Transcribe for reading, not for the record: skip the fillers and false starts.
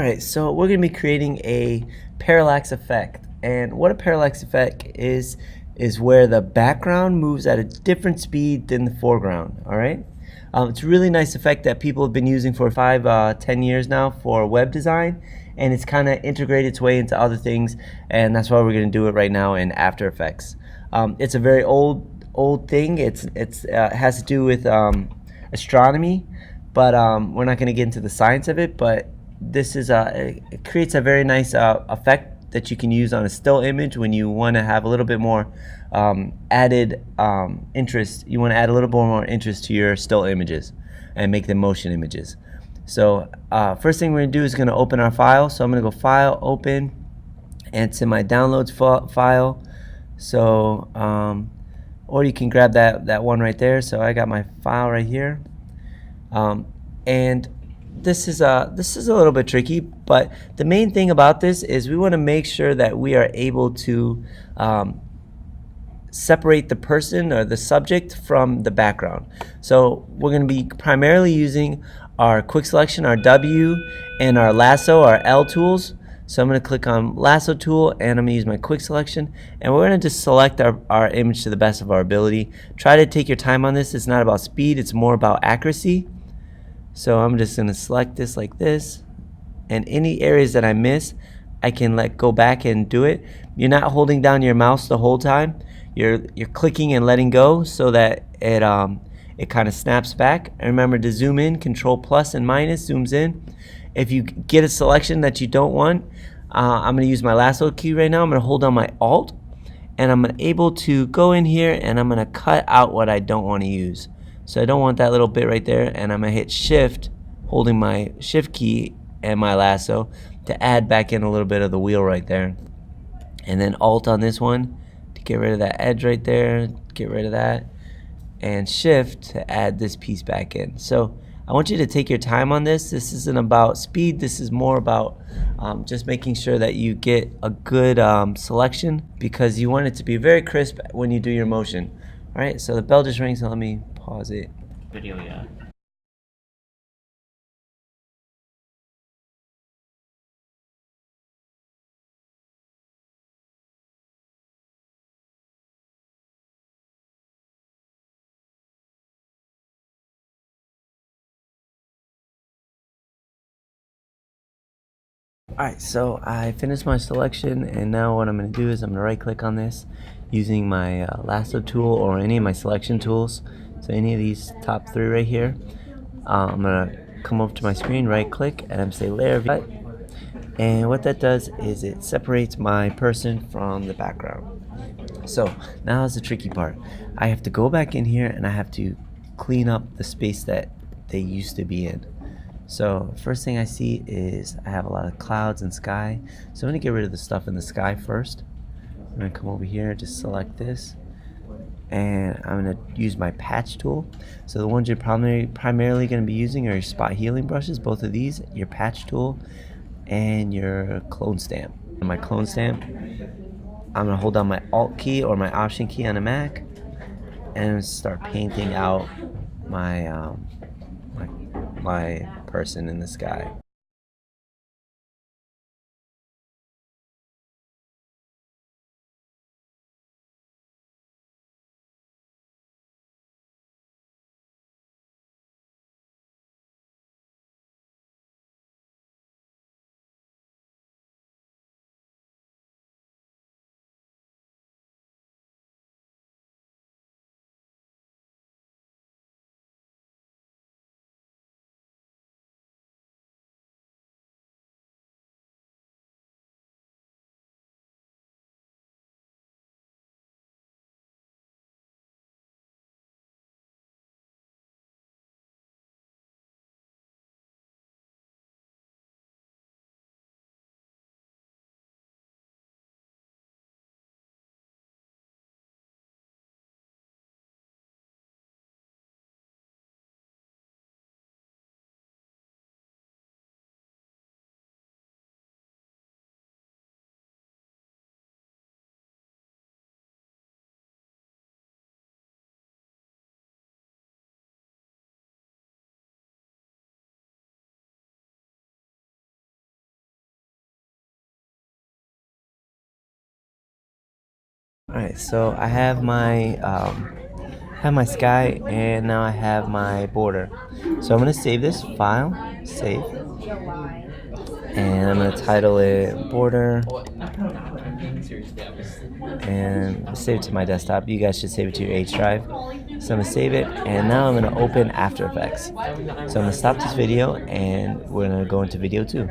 Alright, so we're going to be creating a parallax effect. And what a parallax effect is where the background moves at a different speed than the foreground. Alright? It's a really nice effect that people have been using for 10 years now for web design. And it's kind of integrated its way into other things. And that's why we're going to do it right now in After Effects. It's a very old thing. It has to do with astronomy. But we're not going to get into the science of it. But this is it creates a very nice effect that you can use on a still image when you want to have a little bit more added interest. You want to add a little bit more interest to your still images and make them motion images. So first thing we're going to do is going to open our file. So I'm going to go File, Open, and it's in my Downloads file. So or you can grab that one right there. So I got my file right here. And this is a little bit tricky, but the main thing about this is we want to make sure that we are able to separate the person or the subject from the background. So we're going to be primarily using our quick selection, our W, and our lasso, our L tools. So I'm going to click on lasso tool and I'm going to use my quick selection, and we're going to just select our image to the best of our ability. Try to take your time on this. It's not about speed, it's more about accuracy. So I'm just going to select this like this, and any areas that I miss I can go back and do it. You're not holding down your mouse the whole time. You're clicking and letting go so that it kind of snaps back. And remember to zoom in, Control plus and minus zooms in. If you get a selection that you don't want, I'm going to use my lasso key right now. I'm going to hold down my Alt, and I'm able to go in here and I'm going to cut out what I don't want to use. So I don't want that little bit right there, and I'm going to hit Shift, holding my Shift key and my lasso to add back in a little bit of the wheel right there. And then Alt on this one to get rid of that edge right there, get rid of that, and Shift to add this piece back in. So I want you to take your time on this. This isn't about speed. This is more about just making sure that you get a good selection, because you want it to be very crisp when you do your motion. All right, so the bell just rings, so let me pause it. Video, yeah. Alright, so I finished my selection, and now what I'm going to do is I'm going to right click on this using my lasso tool or any of my selection tools. So any of these top three right here, I'm going to come over to my screen, right click, and I'm going to say layer view. And what that does is it separates my person from the background. So now is the tricky part. I have to go back in here and I have to clean up the space that they used to be in. So first thing I see is I have a lot of clouds and sky. So I'm going to get rid of the stuff in the sky first. I'm going to come over here, just select this, and I'm going to use my patch tool. So the ones you're primarily going to be using are your spot healing brushes, both of these, your patch tool, and your clone stamp. And my clone stamp, I'm going to hold down my Alt key or my Option key on a Mac and start painting out my my person in the sky. Alright, so I have my sky, and now I have my border. So I'm gonna save this file, save, and I'm gonna title it border, and save it to my desktop. You guys should save it to your H drive. So I'm gonna save it, and now I'm gonna open After Effects. So I'm gonna stop this video, and we're gonna go into video 2.